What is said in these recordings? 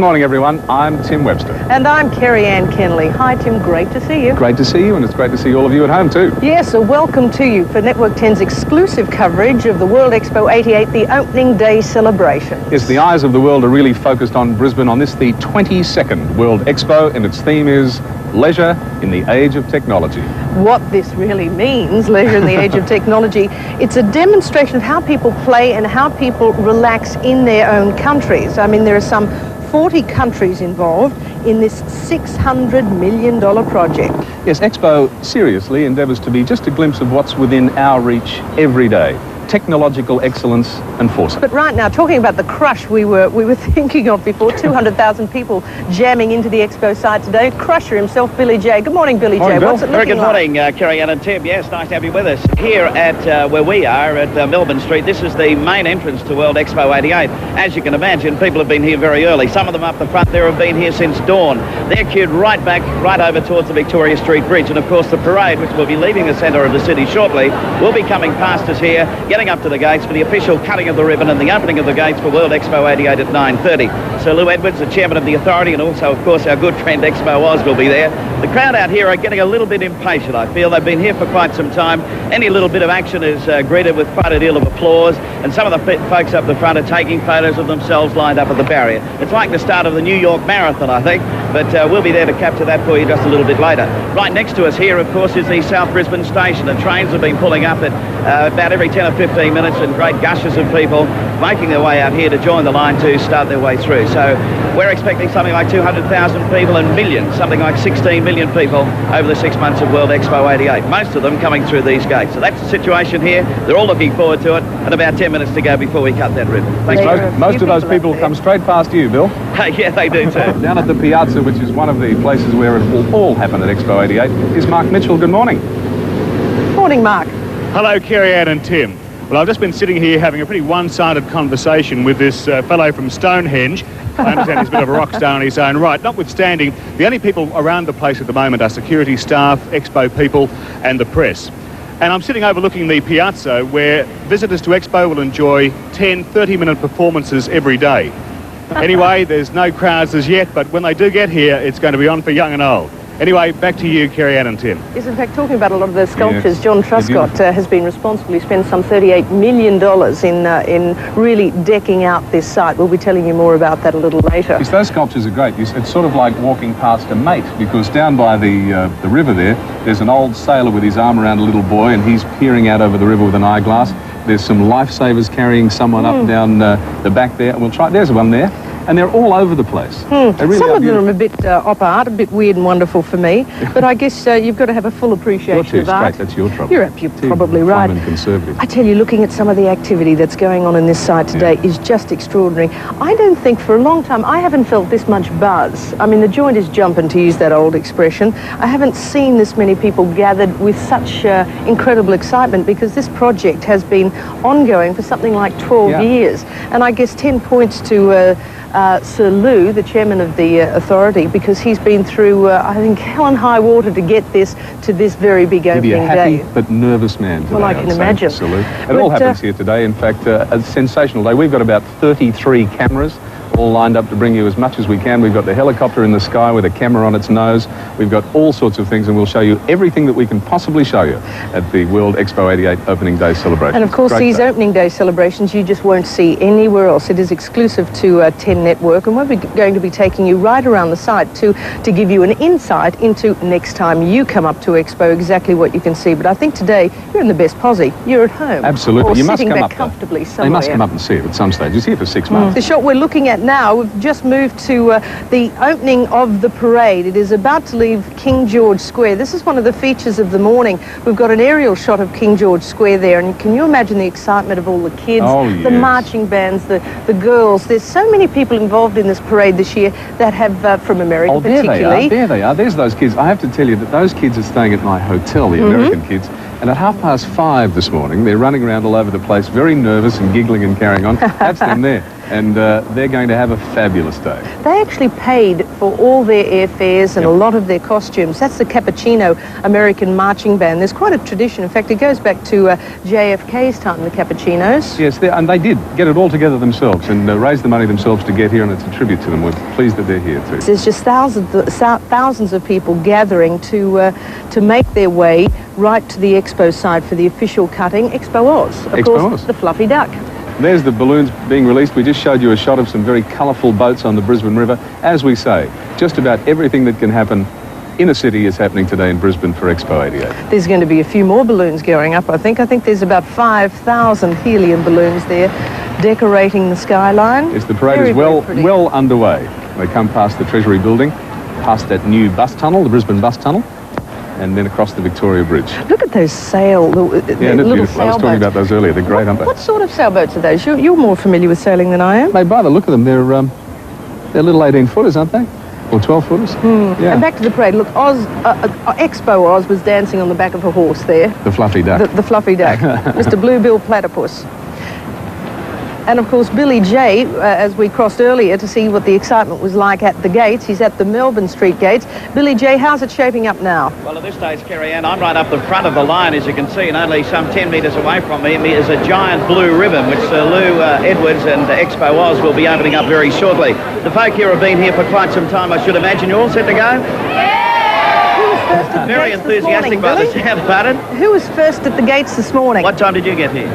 morning, everyone. I'm Tim Webster. And I'm Kerry-Ann Kenley. Hi, Tim. Great to see you. Great to see you, and it's great to see all of you at home, too. Yes, so welcome to you for Network 10's exclusive coverage of the World Expo 88, the opening day celebration. Yes, the eyes of the world are really focused on Brisbane on this, the 22nd World Expo, and its theme is Leisure in the Age of Technology. What this really means, leisure in the age of technology, it's a demonstration of how people play and how people relax in their own countries. I mean, there are some 40 countries involved in this $600 million project. Yes, Expo seriously endeavours to be just a glimpse of what's within our reach every day. Technological excellence and foresight. But right now, talking about the crush we were thinking of before, 200,000 people jamming into the Expo site today. Crusher himself, Billy J. Good morning, Billy J. What's it looking like? Very good morning, Kerry-Ann and Tim. Yes, nice to have you with us. Here at where we are at Melbourne Street, this is the main entrance to World Expo 88. As you can imagine, people have been here very early. Some of them up the front there have been here since dawn. They're queued right back, right over towards the Victoria Street Bridge. And of course, the parade, which will be leaving the centre of the city shortly, will be coming past us here, getting up to the gates for the official cutting of the ribbon and the opening of the gates for World Expo 88 at 9:30. Sir Lou Edwards, the chairman of the authority, and also, of course, our good friend Expo Oz will be there. The crowd out here are getting a little bit impatient, I feel. They've been here for quite some time. Any little bit of action is greeted with quite a deal of applause, and some of the folks up the front are taking photos of themselves lined up at the barrier. It's like the start of the New York Marathon, I think, but we'll be there to capture that for you just a little bit later. Right next to us here, of course, is the South Brisbane station. The trains have been pulling up at about every 10 or 15 minutes, and great gushes of people making their way out here to join the line to start their way through. So we're expecting something like 200,000 people and millions, something like 16 million people over the 6 months of World Expo 88, most of them coming through these gates. So that's the situation here. They're all looking forward to it, and about 10 minutes to go before we cut that ribbon. Thanks. Most of those people come straight past you, Bill. Yeah, they do too. Down at the Piazza, which is one of the places where it will all happen at Expo 88, is Mark Mitchell. Good morning. Morning, Mark. Hello, Kerry-Ann and Tim. Well, I've just been sitting here having a pretty one-sided conversation with this fellow from Stonehenge. I understand he's a bit of a rock star in his own right. Notwithstanding, the only people around the place at the moment are security staff, Expo people and the press. And I'm sitting overlooking the Piazza, where visitors to Expo will enjoy 10 30-minute performances every day. Anyway, there's no crowds as yet, but when they do get here, it's going to be on for young and old. Anyway, back to you, Kerry-Ann and Tim. Yes, in fact, talking about a lot of those sculptures, Yes. John Truscott has been responsibly spent some $38 million in really decking out this site. We'll be telling you more about that a little later. Yes, those sculptures are great. It's sort of like walking past a mate, because down by the river there's an old sailor with his arm around a little boy, and he's peering out over the river with an eyeglass. There's some lifesavers carrying someone up and down the back there. We'll try. There's one there. And they're all over the place. Really Some of them are a bit op art, a bit weird and wonderful for me, but I guess you've got to have a full appreciation of art. That's your trouble. You're probably right. And conservative. I tell you, looking at some of the activity that's going on in this site today is just extraordinary. I don't think for a long time, I haven't felt this much buzz. I mean, the joint is jumping, to use that old expression. I haven't seen this many people gathered with such incredible excitement, because this project has been ongoing for something like 12 years. And I guess 10 points to Sir Lou, the chairman of the authority, because he's been through, I think, hell and high water to get this to this very big opening day. He'd be a happy but nervous man today. Well, I can imagine. Sir Lou. It all happens here today. In fact, a sensational day. We've got about 33 cameras all lined up to bring you as much as we can. We've got the helicopter in the sky with a camera on its nose. We've got all sorts of things, and we'll show you everything that we can possibly show you at the World Expo 88 Opening Day celebration. And of course, these opening day celebrations you just won't see anywhere else. It is exclusive to 10 Network, and we're going to be taking you right around the site to give you an insight into next time you come up to Expo, exactly what you can see. But I think today you're in the best posse. You're at home. Absolutely. Or you must sitting come back up comfortably somewhere. You must come up and see it at some stage. It's here for 6 months. The shot we're looking at now, we've just moved to the opening of the parade. It is about to leave King George Square. This is one of the features of the morning. We've got an aerial shot of King George Square there, and can you imagine the excitement of all the kids, the marching bands, the girls? There's so many people involved in this parade this year that have, from America particularly. There they are. There's those kids. I have to tell you that those kids are staying at my hotel, the American kids, and at 5:30 this morning, they're running around all over the place, very nervous and giggling and carrying on. That's them there. And they're going to have a fabulous day. They actually paid for all their airfares and a lot of their costumes. That's the Cappuccino American Marching Band. There's quite a tradition. In fact, it goes back to JFK's time, the Cappuccinos. Yes, and they did get it all together themselves and raise the money themselves to get here, and it's a tribute to them. We're pleased that they're here too. There's just thousands of people gathering to make their way right to the Expo site for the official cutting. Expo Oz, of course, the fluffy duck. There's the balloons being released. We just showed you a shot of some very colourful boats on the Brisbane River. As we say, just about everything that can happen in a city is happening today in Brisbane for Expo 88. There's going to be a few more balloons going up, I think. I think there's about 5,000 helium balloons there decorating the skyline. Yes, the parade is well underway. They come past the Treasury building, past that new bus tunnel, the Brisbane bus tunnel, and then across the Victoria Bridge. Look at those little beautiful. I was talking about those earlier. They're great, aren't they? What sort of sailboats are those? You're more familiar with sailing than I am. Mate, by the look of them, they're little 18-footers, aren't they? Or 12-footers? Yeah. And back to the parade. Look, Expo Oz was dancing on the back of a horse there. The fluffy duck. The fluffy duck. Mr. Bluebill Platypus. And of course, Billy J, as we crossed earlier to see what the excitement was like at the gates. He's at the Melbourne Street gates. Billy J, how's it shaping up now? Well, at this stage, Kerry-Ann, I'm right up the front of the line, as you can see, and only some 10 metres away from me is a giant blue ribbon, which Lou Edwards and Expo Oz will be opening up very shortly. The folk here have been here for quite some time, I should imagine. You're all set to go? Very enthusiastic by the sound about it. Who was first at the gates this morning? What time did you get here?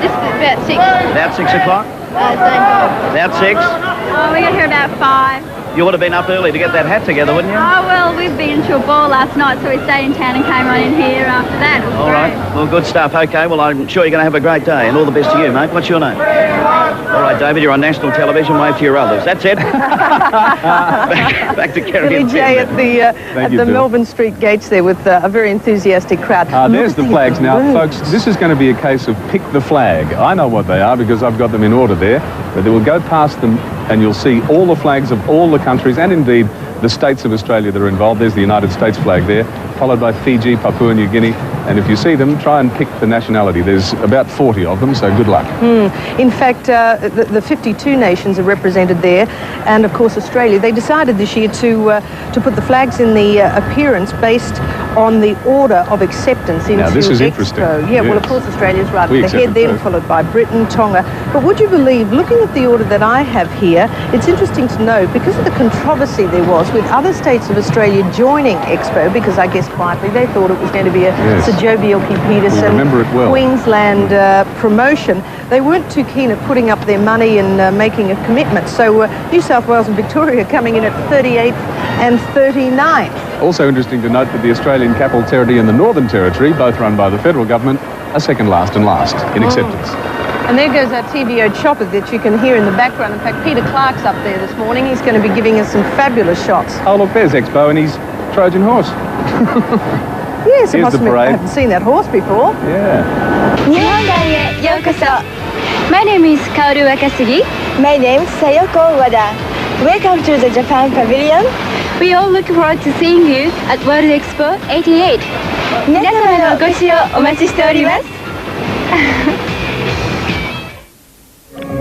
This is about 6. About 6 o'clock? About 6? We got here about 5. You would have been up early to get that hat together, wouldn't you? Oh, well, we've been to a ball last night, so we stayed in town and came on in here after that. It was all great. right. Well, good stuff. Okay, well, I'm sure you're going to have a great day, and all the best to you, mate. What's your name? All right, David, you're on national television. Wave to your others. That's it. back to Kerry. Billy J at the Melbourne Street gates there with a very enthusiastic crowd. There's the flags now, folks. This is going to be a case of pick the flag. I know what they are because I've got them in order there, but they will go past them and you'll see all the flags of all the countries and indeed the states of Australia that are involved. There's the United States flag there, followed by Fiji, Papua New Guinea, and if you see them, try and pick the nationality. There's about 40 of them, so good luck. In fact, the 52 nations are represented there, and of course Australia. They decided this year to put the flags in the appearance based on the order of acceptance into Now, this is Expo. interesting. Yeah, yes. well, of course Australia's right We at the head accepted then, first. followed by Britain, Tonga. But would you believe, looking at the order that I have here, it's interesting to know, because of the controversy there was with other states of Australia joining Expo, because I guess quietly they thought it was going to be a Sir Joe Bealke-Peterson, We remember it well. Queensland promotion. They weren't too keen at putting up their money and making a commitment. So New South Wales and Victoria coming in at 38th and 39th. Also interesting to note that the Australian Capital Territory and the Northern Territory, both run by the federal government, are second last and last in acceptance. And there goes our TVO chopper that you can hear in the background. In fact, Peter Clark's up there this morning. He's going to be giving us some fabulous shots. Oh, look, there's Expo and his Trojan horse. Yes, Here's the parade. I haven't seen that horse before. Yeah. My name is Kaoru Wakasugi. My name is Sayoko Wada. Welcome to the Japan Pavilion. We all look forward to seeing you at World Expo 88. 皆様のご視聴お待ちしております。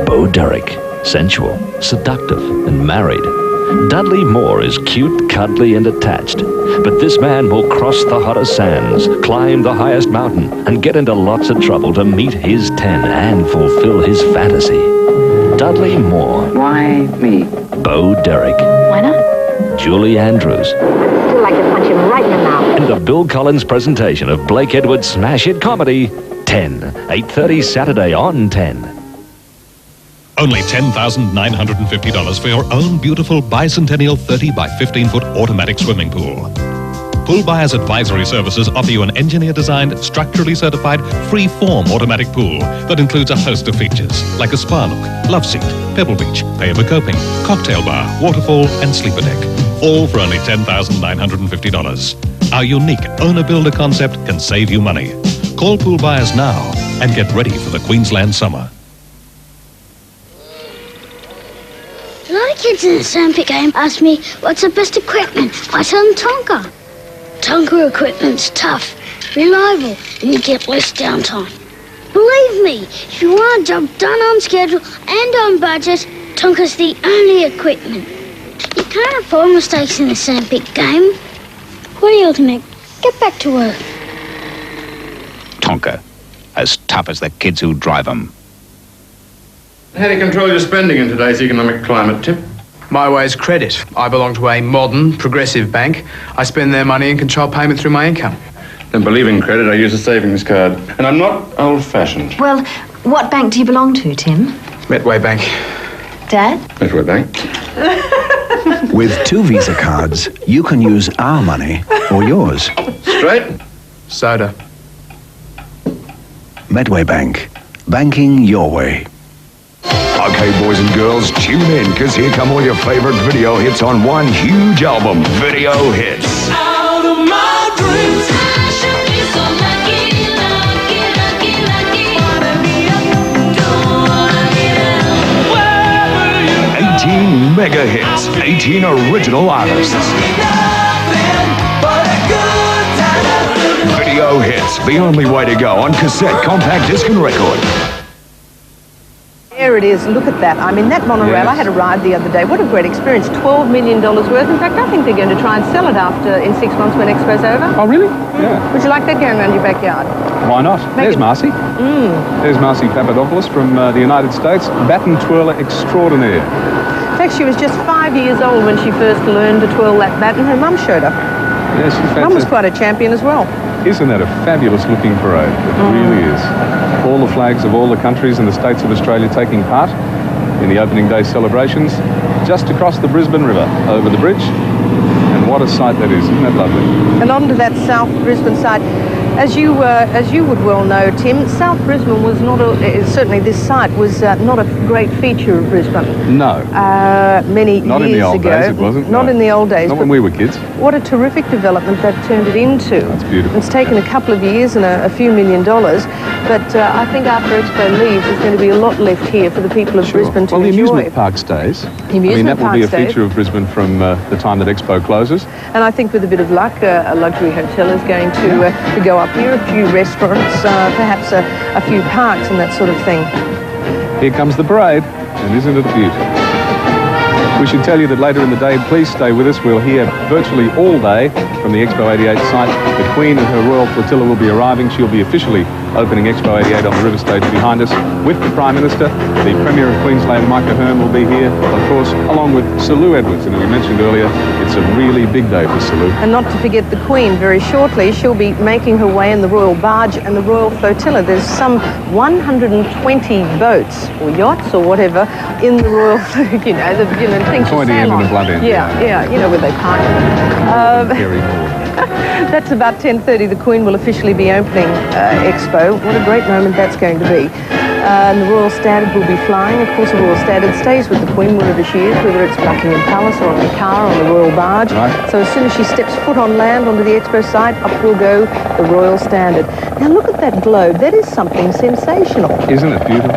Bo Derek, sensual, seductive, and married. Dudley Moore is cute, cuddly, and attached. But this man will cross the hottest sands, climb the highest mountain, and get into lots of trouble to meet his 10 and fulfill his fantasy. Dudley Moore. Why me? Bo Derek. Why not? Julie Andrews. I feel like to punch him right in the mouth. And the Bill Collins presentation of Blake Edwards' smash hit comedy, 10, 8:30 Saturday on 10. Only $10,950 for your own beautiful bicentennial 30 by 15-foot automatic swimming pool. Pool Buyers Advisory Services offer you an engineer-designed, structurally certified, free-form automatic pool that includes a host of features like a spa look, love seat, pebble beach, paver coping, cocktail bar, waterfall, and sleeper deck. All for only $10,950. Our unique owner-builder concept can save you money. Call Pool Buyers now and get ready for the Queensland summer. A lot of kids in the Sandpit game ask me what's the best equipment. I tell them Tonka. Tonka equipment's tough, reliable, and you get less downtime. Believe me, if you want a job done on schedule and on budget, Tonka's the only equipment. You can't afford mistakes in the sandpit game. What are you, Nick? Get back to work. Tonka, as tough as the kids who drive them. How do you control your spending in today's economic climate, Tip? My way's credit. I belong to a modern, progressive bank. I spend their money and control payment through my income. Don't believe in credit, I use a savings card. And I'm not old-fashioned. Well, what bank do you belong to, Tim? Medway Bank. Dad? Medway Bank. With 2 Visa cards, you can use our money or yours. Straight? Soda. Medway Bank. Banking your way. Okay, boys and girls, tune in, because here come all your favorite video hits on one huge album, Video Hits. Out of my dreams, I should be so lucky, lucky, lucky, lucky. Wanna be up, don't wanna get out. 18 mega hits, 18 original artists. Video Hits, the only way to go on cassette, compact disc and record. There it is. Look at that. I mean, that monorail, Yes. I had a ride the other day. What a great experience. $12 million worth. In fact, I think they're going to try and sell it in 6 months when Expo's over. Oh, really? Yeah. Would you like that going around your backyard? Why not? There's Marcy. There's Marcy Papadopoulos from the United States, baton twirler extraordinaire. In fact, she was just 5 years old when she first learned to twirl that baton. Her mum showed her. Yeah, she's fantastic. Mum was quite a champion as well. Isn't that a fabulous looking parade? It really is. All the flags of all the countries and the states of Australia taking part in the opening day celebrations just across the Brisbane River, over the bridge. And what a sight that is. Isn't that lovely? And on to that South Brisbane side. As you would well know, Tim, South Brisbane was not certainly this site was not a great feature of Brisbane. No. Many not years in the old ago. days, it wasn't. Not no. in the old days. Not when we were kids. What a terrific development they've turned it into. That's beautiful. It's taken a couple of years and a few $1 million, but I think after Expo leaves, there's going to be a lot left here for the people of Brisbane to enjoy. Well, the enjoy. amusement park stays. The amusement that will be a park feature of Brisbane from the time that Expo closes. And I think with a bit of luck, a luxury hotel is going to go up here, a few restaurants, perhaps a few parks and that sort of thing. Here comes the parade, and isn't it a beauty? We should tell you that later in the day, please stay with us. We'll hear virtually all day from the Expo 88 site. The Queen and her royal flotilla will be arriving. She'll be officially opening Expo 88 on the river stage behind us with the Prime Minister. The Premier of Queensland, Mike Ahern, will be here, of course, along with Sir Lou Edwards. And as we mentioned earlier, it's a really big day for Sir Lou. And not to forget the Queen, very shortly, she'll be making her way in the royal barge and the royal flotilla. There's some 120 boats or yachts or whatever in the royal, things you pointy end sail on. and the blood end. Yeah, you know where they park them. That's about 10:30. The Queen will officially be opening Expo. What a great moment that's going to be. And the Royal Standard will be flying. Of course, the Royal Standard stays with the Queen wherever she is, whether it's Buckingham Palace or on the car on the Royal Barge. Right. So as soon as she steps foot on land onto the Expo site, up will go the Royal Standard. Now look at that globe. That is something sensational. Isn't it beautiful?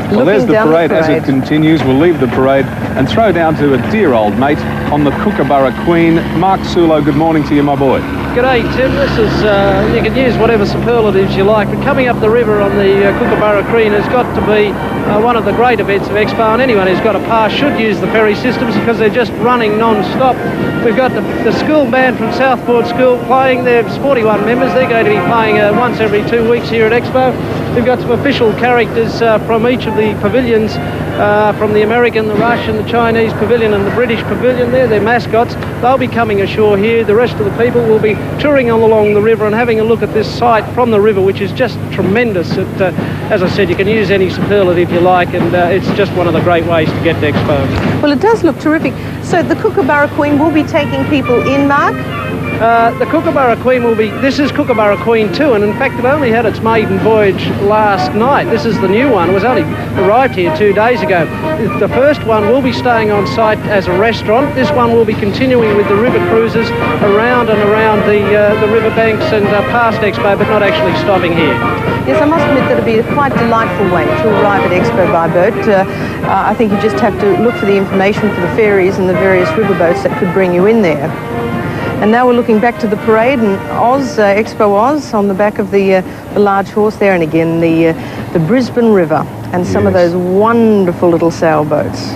Well, there's the parade as it continues. We'll leave the parade and throw down to a dear old mate on the Kookaburra Queen. Mark Sulo, good morning to you, my boy. G'day, Tim. This is, you can use whatever superlatives you like, but coming up the river on the Kookaburra Queen has got to be one of the great events of Expo, and anyone who's got a pass should use the ferry systems because they're just running non-stop. We've got the school band from Southport School playing. There's 41 members. They're going to be playing once every 2 weeks here at Expo. We've got some official characters from each of the pavilions, from the American, the Russian, the Chinese pavilion and the British pavilion. They're their mascots. They'll be coming ashore here. The rest of the people will be touring along the river and having a look at this site from the river, which is just tremendous. As I said, you can use any superlative you like, and it's just one of the great ways to get to Expo. Well, it does look terrific. So the Kookaburra Queen will be taking people in, Mark? The Kookaburra Queen will be, this is Kookaburra Queen 2, and in fact it only had its maiden voyage last night. This is the new one. It was only arrived here 2 days ago. The first one will be staying on site as a restaurant. This one will be continuing with the river cruises around and around the riverbanks and past Expo, but not actually stopping here. Yes, I must admit that it'll be a quite delightful way to arrive at Expo by boat. I think you just have to look for the information for the ferries and the various riverboats that could bring you in there. And now we're looking back to the parade and Expo Oz on the back of the large horse there, and again the Brisbane River and some of those wonderful little sailboats.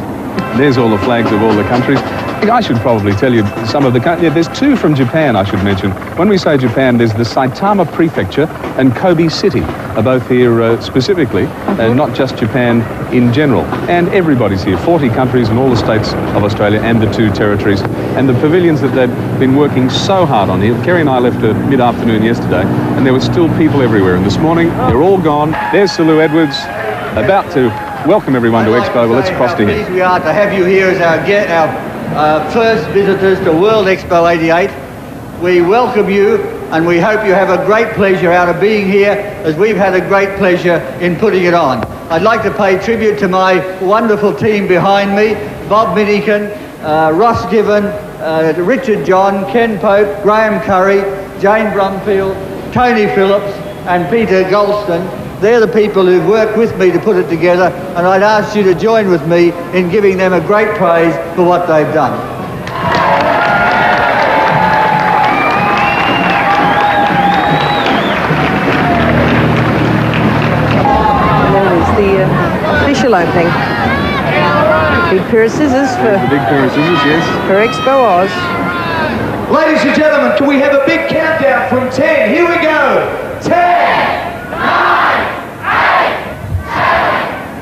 There's all the flags of all the countries. I should probably tell you some of the countries. Yeah, there's two from Japan, I should mention. When we say Japan, there's the Saitama Prefecture and Kobe City are both here specifically, not just Japan in general. And everybody's here, 40 countries and all the states of Australia and the 2 territories. And the pavilions that they've been working so hard on here. Kerry and I left at mid-afternoon yesterday, and there were still people everywhere. And this morning, they're all gone. There's Sir Lou Edwards, about to welcome everyone to Expo. Well, let's cross to him. Pleased we are to have you here as our first visitors to World Expo 88. We welcome you and we hope you have a great pleasure out of being here as we've had a great pleasure in putting it on. I'd like to pay tribute to my wonderful team behind me, Bob Minikin, Ross Given, Richard John, Ken Pope, Graham Curry, Jane Brumfield, Tony Phillips and Peter Golston. They're the people who've worked with me to put it together, and I'd ask you to join with me in giving them a great praise for what they've done. There is the official opening. Big pair of scissors for... The big pair of scissors, yes. For Expo Oz. Ladies and gentlemen, can we have a big countdown from 10? Here we go. 10, 9, 8, 7,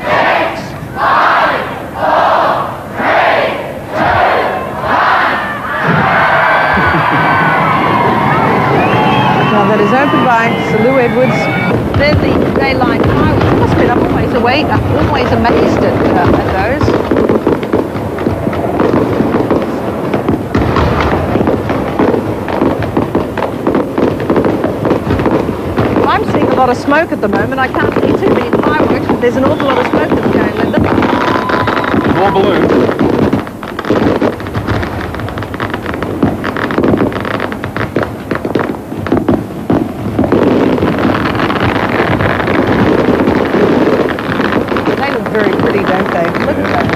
6, 5, 4, 3, 2, 1. Now that is opened by Sir Lou Edwards. There's the daylight fireworks. Must be, I'm always amazed at those. I'm seeing a lot of smoke at the moment. I can't see too many fireworks, but there's an awful lot of smoke that's going with them. More balloons. They look very pretty, don't they? Look at that.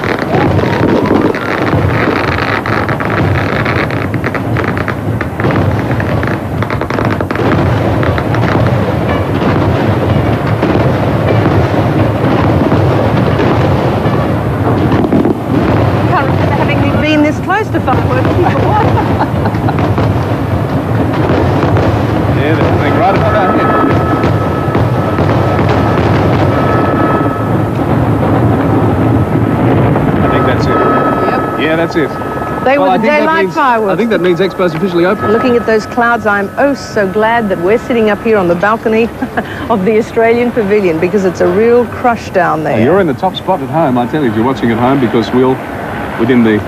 Close to fireworks before. Yeah, they're happening right above our head. I think that's it. Yep. Yeah, that's it. They were the daylight fireworks. I think that means Expo's officially open. Looking at those clouds, I'm oh so glad that we're sitting up here on the balcony of the Australian Pavilion because it's a real crush down there. You're in the top spot at home, I tell you, if you're watching at home, because we'll, within the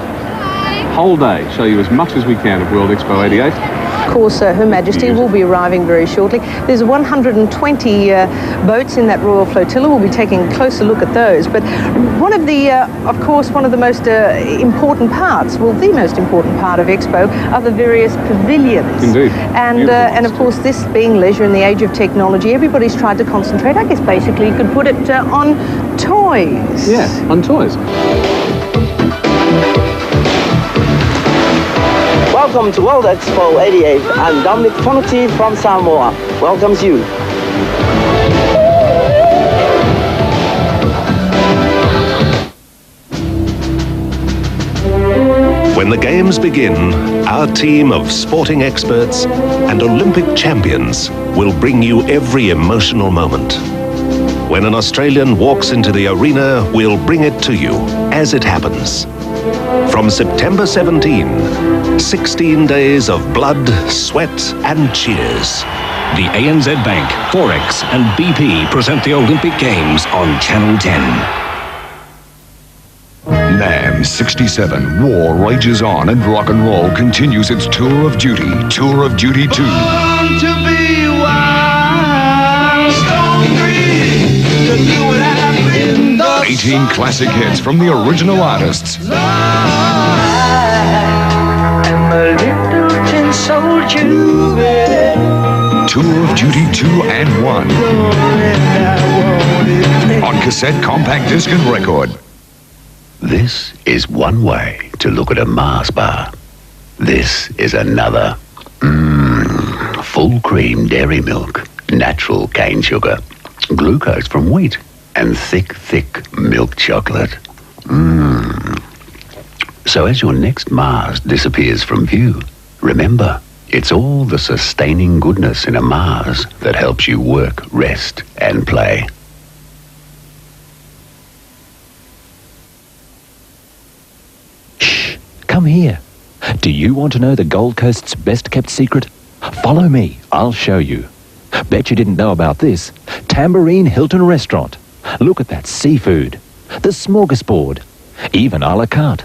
whole day, show you as much as we can of World Expo 88. Of course, Her Majesty will be arriving very shortly. There's 120 boats in that Royal Flotilla. We'll be taking a closer look at those. But one of the, of course, one of the most important parts, well, the most important part of Expo are the various pavilions. Indeed. And of course, this being leisure in the age of technology, everybody's tried to concentrate, I guess basically you could put it on toys. Yeah, on toys. Welcome to World Expo 88. I'm Dominic Fonotti from Samoa. Welcomes you. When the games begin, our team of sporting experts and Olympic champions will bring you every emotional moment. When an Australian walks into the arena, we'll bring it to you as it happens. From September 17, 16 days of blood, sweat and cheers. The ANZ Bank, Forex and BP present the Olympic Games on Channel 10. NAM 67, war rages on and rock and roll continues its tour of duty. Tour of Duty 2. To be wild, hungry, to do what I've been done. 18 classic hits from the original artists. I'm a little tin soldier. Tour of Duty 2 and 1. On cassette, compact disc and record. This is one way to look at a Mars bar. This is another. Full cream dairy milk, natural cane sugar, glucose from wheat, and thick milk chocolate. So as your next Mars disappears from view, remember, it's all the sustaining goodness in a Mars that helps you work, rest, and play. Come here. Do you want to know the Gold Coast's best-kept secret? Follow me. I'll show you. Bet you didn't know about this. Tambourine Hilton Restaurant. Look at that seafood. The smorgasbord. Even a la carte.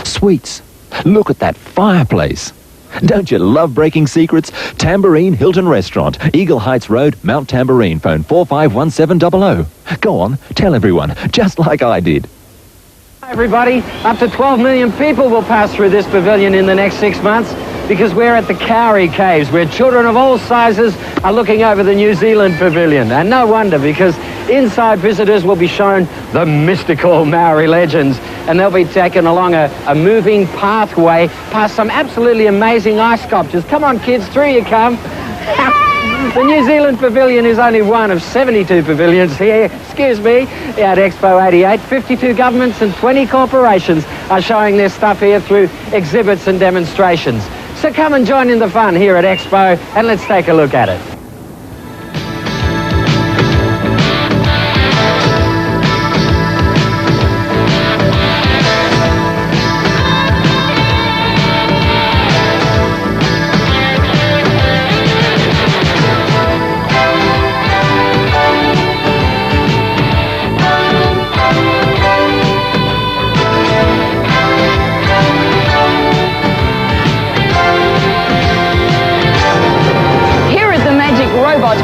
Sweets. Look at that fireplace. Don't you love breaking secrets? Tambourine Hilton Restaurant, Eagle Heights Road, Mount Tambourine, phone 451700. Go on, tell everyone, just like I did. Hi everybody, up to 12 million people will pass through this pavilion in the next 6 months because we're at the Cowrie Caves where children of all sizes are looking over the New Zealand pavilion. And no wonder, because inside visitors will be shown the mystical Maori legends, and they'll be taken along a moving pathway past some absolutely amazing ice sculptures. Come on kids, through you come. The New Zealand Pavilion is only one of 72 pavilions here, at Expo 88. 52 governments and 20 corporations are showing their stuff here through exhibits and demonstrations. So come and join in the fun here at Expo, and let's take a look at it.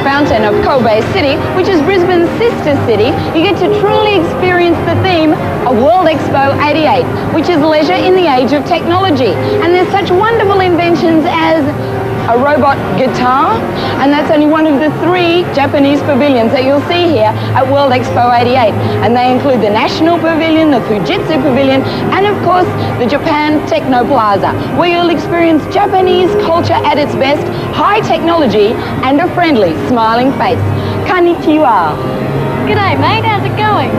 Fountain of Kobe City, which is Brisbane's sister city, you get to truly experience the theme of World Expo 88, which is leisure in the age of technology. And there's such wonderful inventions as a robot guitar, and that's only one of the 3 Japanese pavilions that you'll see here at World Expo 88. And they include the National Pavilion, the Fujitsu Pavilion, and of course the Japan Techno Plaza, where you'll experience Japanese culture at its best, high technology, and a friendly, smiling face. Konnichiwa. G'day mate, how's it going?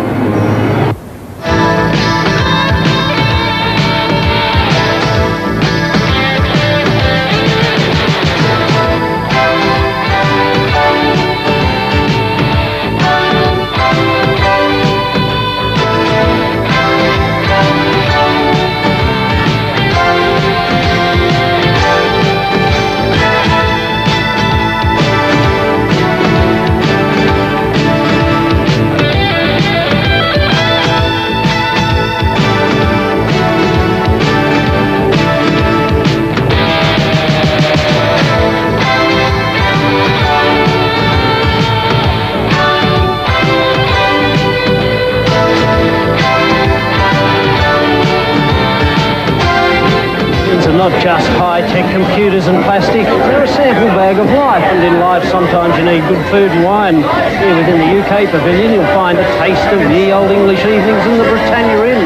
Not just high-tech computers and plastic, they're a sample bag of life, and in life sometimes you need good food and wine. Here within the UK Pavilion you'll find a taste of ye old English evenings in the Britannia Inn.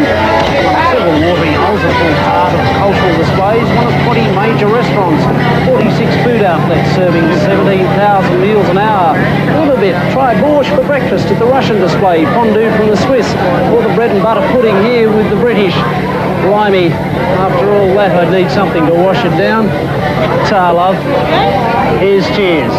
Several watering holes are full part of cultural displays, one of 20 major restaurants, 46 food outlets serving 17,000 meals an hour. A little bit, try borscht for breakfast at the Russian display, fondue from the Swiss, or the bread and butter pudding here with the British. Blimey, after all that I'd need something to wash it down. Ta, love. Here's cheers.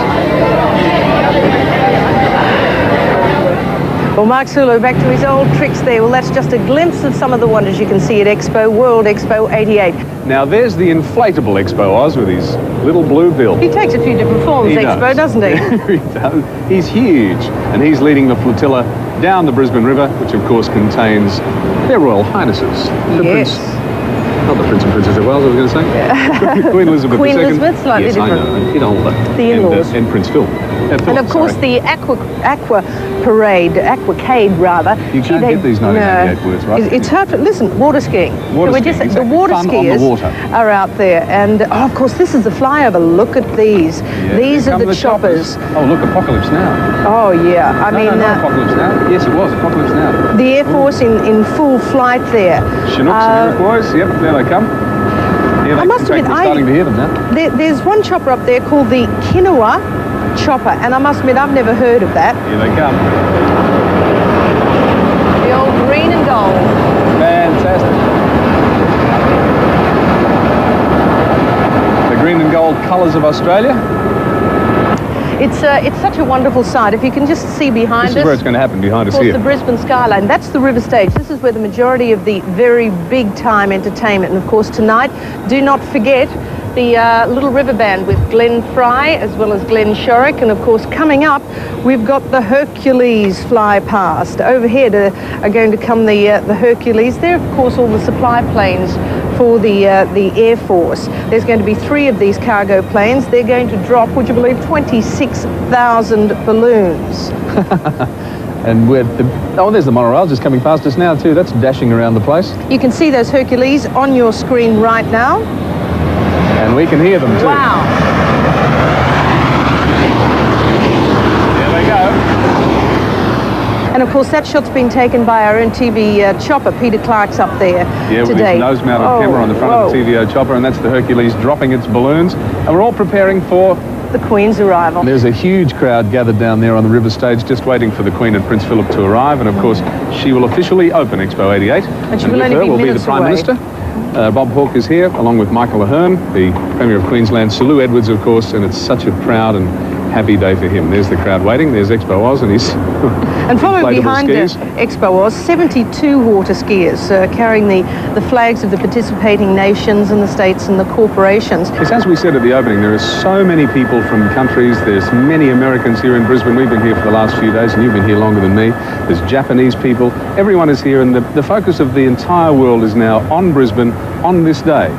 Well, Mark Sulu back to his old tricks there. Well, that's just a glimpse of some of the wonders you can see at Expo, World Expo 88. Now, there's the inflatable Expo Oz with his little blue bill. He takes a few different forms, Expo, doesn't he? He does. He's huge, and he's leading the flotilla down the Brisbane River, which of course contains their Royal Highnesses. Not the Prince and Princess of Wales, I was going to say. Yeah. Queen Elizabeth Queen II. Elizabeth, slightly yes, different. I know, a bit older. The in-laws. And Prince Phil. And of course the aqua parade, aquacade rather. You can't get these 1988 words, right? It's hard to, listen, water skiing. Water So skiing, the water fun skiers on the water. are out there. And of course this is the flyover. Look at these. Yeah, these are the choppers. Oh, look, Apocalypse Now. Oh yeah, I mean... not Apocalypse Now. Yes, it was, Apocalypse Now. The Air Force in full flight there. Chinooks and Iroquois, yep, there they come. Yeah, I must admit, we're starting to hear them now. There's one chopper up there called the Kinawa chopper, and I must admit I've never heard of that. Here they come. The old green and gold. Fantastic. green and gold colours of Australia. It's such a wonderful sight. If you can just see behind us. This is where it's going to happen, behind us Of course, here. the Brisbane skyline. That's the river stage. This is where the majority of the very big time entertainment. And of course, tonight, do not forget the Little River Band with Glenn Fry as well as Glenn Shorrock. And of course, coming up, we've got the Hercules fly past. Overhead are going to come the Hercules. They're, of course, all the supply planes for the Air Force. There's going to be 3 of these cargo planes. They're going to drop, would you believe, 26,000 balloons. And there's the monorail just coming past us now too. That's dashing around the place. You can see those Hercules on your screen right now. And we can hear them too. Wow. There they go. And of course, that shot's been taken by our own TV chopper. Peter Clark's up there With today. his nose-mounted camera on the front of the TVO chopper, and that's the Hercules dropping its balloons. And we're all preparing for the Queen's arrival. There's a huge crowd gathered down there on the river stage, just waiting for the Queen and Prince Philip to arrive. And of course, she will officially open Expo 88. And she will with only her be will be the minutes Prime away. Minister. Bob Hawke is here, along with Michael Ahern, the Premier of Queensland, Sir Lou Edwards, of course, and it's such a proud and happy day for him. There's the crowd waiting. There's Expo Oz and his And following inflatable behind skis. Expo Oz, 72 water skiers carrying the flags of the participating nations and the states and the corporations. Yes, as we said at the opening, there are so many people from countries. There's many Americans here in Brisbane. We've been here for the last few days, and you've been here longer than me. There's Japanese people. Everyone is here, and the focus of the entire world is now on Brisbane on this day.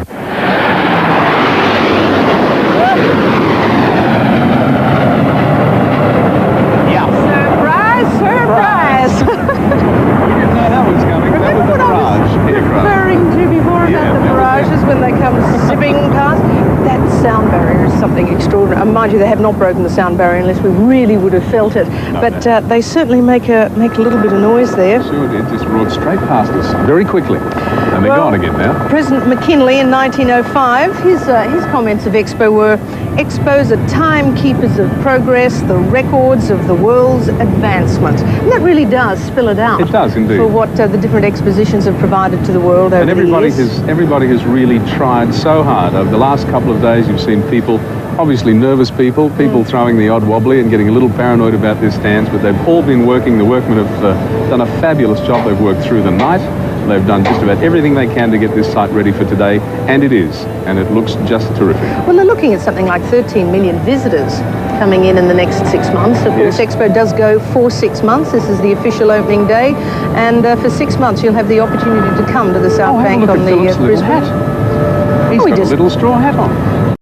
Surprise! We didn't know that was coming. That was the barrage aircraft. Referring to before about the barrages when they come zipping past. That sound barrier is something extraordinary. And mind you, they have not broken the sound barrier unless we really would have felt it. But they certainly make a little bit of noise there. Sure did. Just roared straight past us very quickly. And they're gone again now. President McKinley in 1905, his comments of Expo were, Expos are timekeepers of progress, the records of the world's advancement. And that really does spill it out. It does indeed. For what the different expositions have provided to the world over And the years. everybody has really tried so hard. Over the last couple of days, you've seen people, obviously nervous people throwing the odd wobbly and getting a little paranoid about their stands, but they've all been working. The workmen have done a fabulous job. They've worked through the night. They've done just about everything they can to get this site ready for today, and it is, and it looks just terrific. Well, they're looking at something like 13 million visitors coming in the next 6 months. Of course, Expo does go for 6 months. This is the official opening day, and for 6 months you'll have the opportunity to come to the South Bank on the Philip's little Brisbane. hat. He's got a little straw hat on.